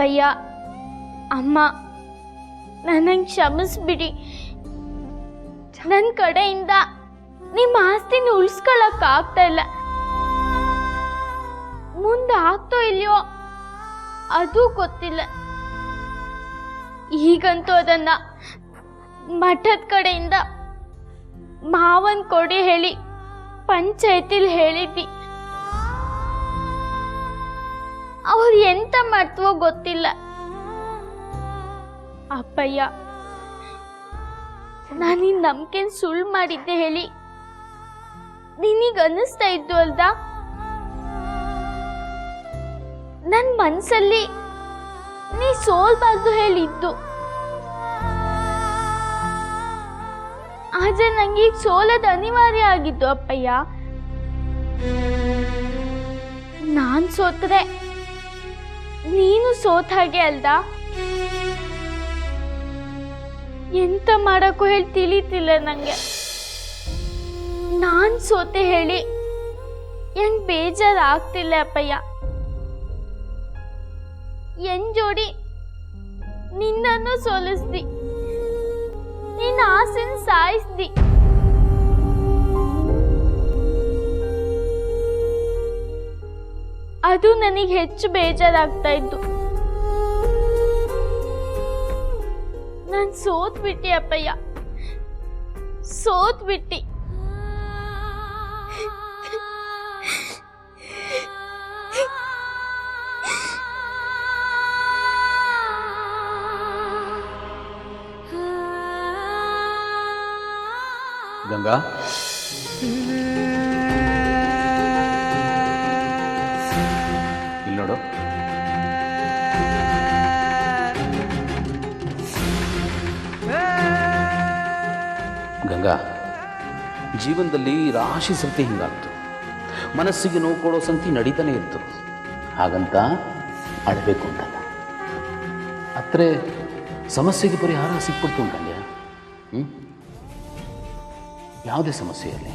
ಅಪ್ಪಯ್ಯ ಅಮ್ಮ ನನಗೆ ಕ್ಷಮಿಸ್ಬಿಡಿ. ನನ್ನ ಕಡೆಯಿಂದ ನಿಮ್ಮ ಆಸ್ತಿನ ಉಳಿಸ್ಕೊಳಕ್ಕಾಗ್ತಾ ಇಲ್ಲ. ಮುಂದೆ ಆಗ್ತೋ ಇಲ್ಯೋ ಅದು ಗೊತ್ತಿಲ್ಲ. ಈಗಂತೂ ಅದನ್ನ ಮಠದ ಕಡೆಯಿಂದ ಮಾವನ್ ಕೊಡಿ ಹೇಳಿ ಪಂಚಾಯತಿಲ್ ಹೇಳಿದ್ದಿ. ಅವ್ರು ಎಂತ ಮಾಡ್ತವೋ ಗೊತ್ತಿಲ್ಲ. ಅಪ್ಪಯ್ಯ ನಾನಿನ್ ನಂಬಿಕೆನ್ ಸುಳ್ಳು ಮಾಡಿದ್ದೆ ಹೇಳಿ ನಿನಗೆ ಅನ್ನಿಸ್ತಾ ಇದ್ದು ಅಲ್ದಾ? ನನ್ನ ಮನಸ್ಸಲ್ಲಿ ನೀ ಸೋಲ್ಬಾರ್ದು ಹೇಳಿದ್ದು. ಆದ್ರೆ ನಂಗೆ ಈಗ ಸೋಲದ ಅನಿವಾರ್ಯ ಆಗಿದ್ದು ಅಪ್ಪಯ್ಯ. ನಾನ್ ಸೋತ್ರೆ ನೀನು ಸೋತ ಹಾಗೆ ಅಲ್ದ? ಎಂತ ಮಾಡಕ್ಕೂ ಹೇಳಿ ತಿಳಿತಿಲ್ಲ ನಂಗೆ. ನಾನ್ ಸೋತೆ ಹೇಳಿ ಏನ್ ಬೇಜಾರಾಗ್ತಿಲ್ಲ ಅಪ್ಪಯ್ಯ. ಎನ್ ಜೋಡಿ ನಿನ್ನನ್ನು ಸೋಲಿಸ್ದಿ, ನಿನ್ನ ಆಸೆನ ಸಾಯಿಸ್ದಿ. ಅದು ನನಗೆ ಹೆಚ್ಚು ಬೇಜಾರಾಗ್ತಾ ಇತ್ತು. ನಾನು ಸೋತ್ ಬಿಟ್ಟಿ ಅಪ್ಪಯ್ಯ, ಸೋತ್ ಬಿಟ್ಟಿ. ಗಂಗಾ, ಇಲ್ಲಿ ನೋಡು. ಗಂಗಾ, ಜೀವನದಲ್ಲಿ ರಾಶಿ ಸಂತಿ ಹಿಂಗಾಗ್ತು. ಮನಸ್ಸಿಗೆ ನೋವು ಕೊಡೋ ಸಂತಿ ನಡೀತಾನೆ ಇತ್ತು. ಹಾಗಂತ ಅಳಬೇಕು ಅಂತಲ್ಲ. ಹತ್ರ ಸಮಸ್ಯೆಗೆ ಪರಿಹಾರ ಸಿಕ್ಬಿಡ್ತು ಅಂತಂದ್ಯ. ಯಾವುದೇ ಸಮಸ್ಯೆ ಇರಲಿ,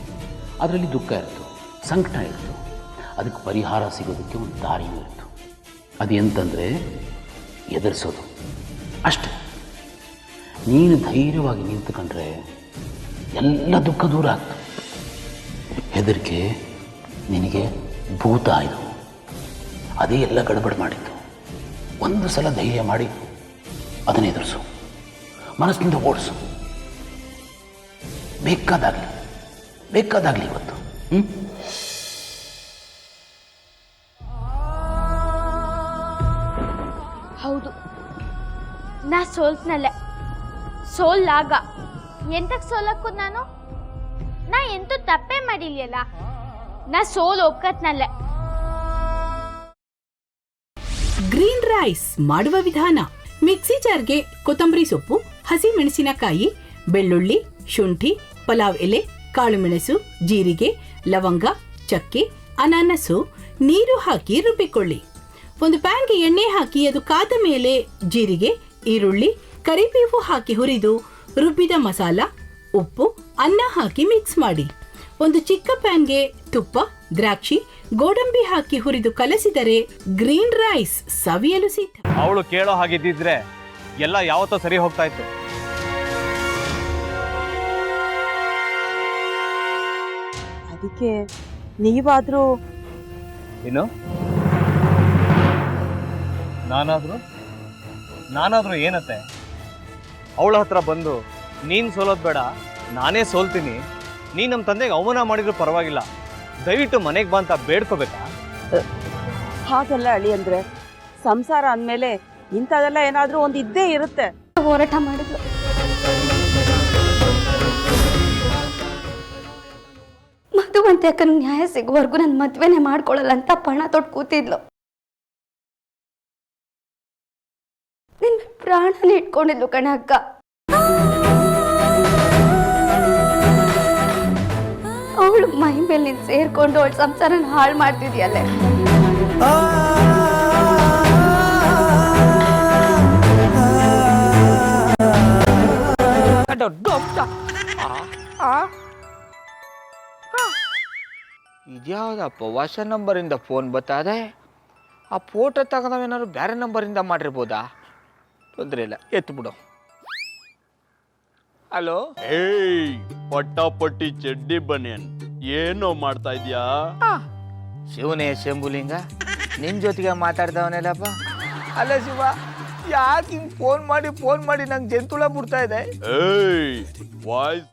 ಅದರಲ್ಲಿ ದುಃಖ ಇರ್ತು, ಸಂಕಟ ಇರ್ತು, ಅದಕ್ಕೆ ಪರಿಹಾರ ಸಿಗೋದಕ್ಕೆ ಒಂದು ದಾರಿನೂ ಇರ್ತು. ಅದು ಎಂತಂದರೆ ಎದುರಿಸೋದು ಅಷ್ಟೆ. ನೀನು ಧೈರ್ಯವಾಗಿ ನಿಂತುಕೊಂಡ್ರೆ ಎಲ್ಲ ದುಃಖ ದೂರ ಆಗ್ತು. ಹೆದರಿಕೆ ನಿನಗೆ ಭೂತ ಆಯಿತು, ಅದೇ ಎಲ್ಲ ಗಡಬಡ ಮಾಡಿತ್ತು. ಒಂದು ಸಲ ಧೈರ್ಯ ಮಾಡಿ ಅದನ್ನು ಎದುರಿಸು, ಮನಸ್ಸಿನಿಂದ ಓಡಿಸು. ಬೇಕಾದಾಗಲಿ ಇವತ್ತು. ಹೌದು, ನಾ ಸೋಲ್ತ್ನಲ್ಲ, ಸೋಲ್ಲಾಗ. ಎಂತಕ್ಕೆ ಸೋಲಕ್ಕೂ ನಾ ಎಂತೂ ತಪ್ಪೇ ಮಾಡಿಲ್ಯಲ್ಲ. ನಾ ಸೋಲ್ ಒಪ್ಕತ್ನಲ್ಲ. ಗ್ರೀನ್ ರೈಸ್ ಮಾಡುವ ವಿಧಾನ: ಮಿಕ್ಸಿ ಜಾರ್ಗೆ ಕೊತ್ತಂಬರಿ ಸೊಪ್ಪು, ಹಸಿ ಮೆಣಸಿನಕಾಯಿ, ಬೆಳ್ಳುಳ್ಳಿ, ಶುಂಠಿ, ಪಲಾವ್ ಎಲೆ, ಕಾಳುಮೆಣಸು, ಜೀರಿಗೆ, ಲವಂಗ, ಚಕ್ಕೆ, ಅನಾನಸು, ನೀರು ಹಾಕಿ ರುಬ್ಬಿಕೊಳ್ಳಿ. ಒಂದು ಪ್ಯಾನ್ಗೆ ಎಣ್ಣೆ ಹಾಕಿ ಅದು ಕಾದ ಮೇಲೆ ಜೀರಿಗೆ, ಈರುಳ್ಳಿ, ಕರಿಬೇವು ಹಾಕಿ ಹುರಿದು ರುಬ್ಬಿದ ಮಸಾಲ, ಉಪ್ಪು, ಅನ್ನ ಹಾಕಿ ಮಿಕ್ಸ್ ಮಾಡಿ. ಒಂದು ಚಿಕ್ಕ ಪ್ಯಾನ್ಗೆ ತುಪ್ಪ, ದ್ರಾಕ್ಷಿ, ಗೋಡಂಬಿ ಹಾಕಿ ಹುರಿದು ಕಲಸಿದರೆ ಗ್ರೀನ್ ರೈಸ್ ಸವಿಯಲು ಸಿದ್ಧ. ಅವಳು ಕೇಳೋ ಹಾಗಿದ್ದಿದ್ರೆ ಎಲ್ಲ ಯಾವತ್ತೋ ಸರಿ ಹೋಗ್ತಾ ಇತ್ತು. ಅದಕ್ಕೆ ನೀವಾದ್ರೂ ಏನು? ನಾನಾದ್ರೂ ಏನತ್ತೆ? ಅವಳ ಹತ್ರ ಬಂದು ನೀನು ಸೋಲೋದು ಬೇಡ, ನಾನೇ ಸೋಲ್ತೀನಿ, ನೀನು ನಮ್ಮ ತಂದೆಗೆ ಅವಮಾನ ಮಾಡಿದ್ರು ಪರವಾಗಿಲ್ಲ, ದಯವಿಟ್ಟು ಮನೆಗೆ ಬಾ ಅಂತ ಬೇಡ್ಕೋಬೇಕಾ? ಹಾಗೆಲ್ಲ ಅಳಿ ಅಂದ್ರೆ ಸಂಸಾರ ಅಂದಮೇಲೆ ಇಂಥದೆಲ್ಲ ಏನಾದ್ರೂ ಒಂದು ಇದ್ದೇ ಇರುತ್ತೆ. ಹೋರಾಟ ಮಾಡಿದ್ಲು. ಮಧುವಂತೆ ಅಕ್ಕನ ನ್ಯಾಯ ಸಿಗುವವರೆಗೂ ನನ್ನ ಮದ್ವೆನೆ ಮಾಡ್ಕೊಳ್ಳಲ್ಲ ಅಂತ ಪಣ ತೊಟ್ಟು ಕೂತಿದ್ಲು. ನಿನ್ನ ಪ್ರಾಣನೇ ಇಟ್ಕೊಂಡಿದ್ಲು ಕಣ ಅಕ್ಕ. ಅವಳು ಮೈ ಮೇಲೆ ನೀನು ಸೇರ್ಕೊಂಡು ಅವಳ ಸಂಸಾರನ ಹಾಳು ಮಾಡ್ತಿದ್ಯಲ್ಲೇ. ಇದ್ಯಾವುದಪ್ಪ ಹೊಸ ನಂಬರಿಂದ ಫೋನ್ ಬರ್ತಾದೆ? ಆ ಫೋಟೋ ತಗೊಂಡವೇನಾದ್ರು ಬೇರೆ ನಂಬರಿಂದ ಮಾಡಿರ್ಬೋದಾ? ತೊಂದರೆ ಇಲ್ಲ, ಎತ್ತು ಬಿಡು. ಹಲೋ, ಏಯ್ ಪಟ್ಟಾಪಟ್ಟಿ ಚಡ್ಡಿ ಬನಿಯನ್ ಏನೋ ಮಾಡ್ತಾ ಇದ್ಯಾ? ಶಿವನೇ ಶಂಭುಲಿಂಗ, ನಿನ್ನ ಜೊತೆಗೆ ಮಾತಾಡ್ದವನೇಲಪ್ಪ. ಅಲ್ಲ ಶಿವ, ಯಾಕೆ ಹಿಂಗೆ ಫೋನ್ ಮಾಡಿ ನಂಗೆ ಜಂತುಳ ಬಿಡ್ತಾ ಇದೆ? ಏಯ್ ವಾಯ್ಸ್